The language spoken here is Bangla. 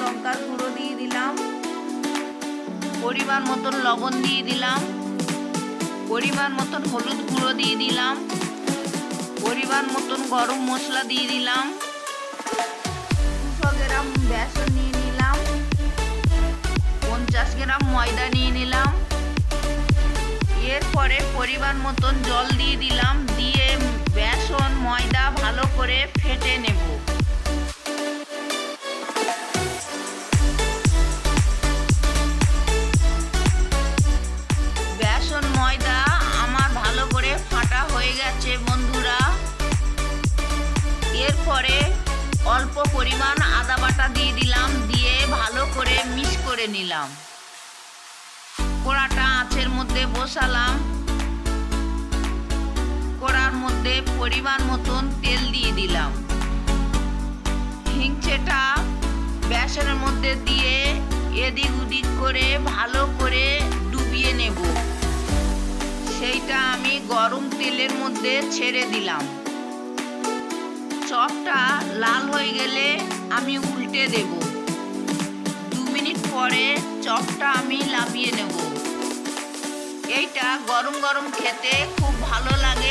লঙ্কার গুঁড়ো দিয়ে দিলাম, পরিমাণ মতন লবণ দিয়ে দিলাম, পরিমাণ মতন হলুদ গুঁড়ো দিয়ে দিলাম, পরিমাণ মতন গরম মশলা দিয়ে দিলাম, 200 গ্রাম বেসন নিয়ে নিলাম, 50 গ্রাম ময়দা নিয়ে নিলাম। এরপরে পরিমাণ মতন জল দিয়ে দিলাম, দিয়ে বেসন ময়দা ভালো করে ফেটে নেব। বেসন ময়দা আমার ভালো করে ফাটা হয়ে গেছে বন্ধুরা। এরপরে অল্প পরিমাণ আদা বাটা দিয়ে দিলাম, দিয়ে ভালো করে মিক্স করে নিলাম। কড়াটা আঁচের মধ্যে বসালাম, কড়ার মধ্যে পরিমাণ মতন তেল দিয়ে দিলাম। হিংচেটা বেসনের মধ্যে দিয়ে এদিক ওদিক করে ভালো করে ডুবিয়ে নেব। সেইটা আমি গরম তেলের মধ্যে ছেড়ে দিলাম। চপটা লাল হয়ে গেলে আমি উল্টে দেব। 2 মিনিট পরে চপটা আমি নামিয়ে নেব। এইটা গরম গরম খেতে খুব ভালো লাগে।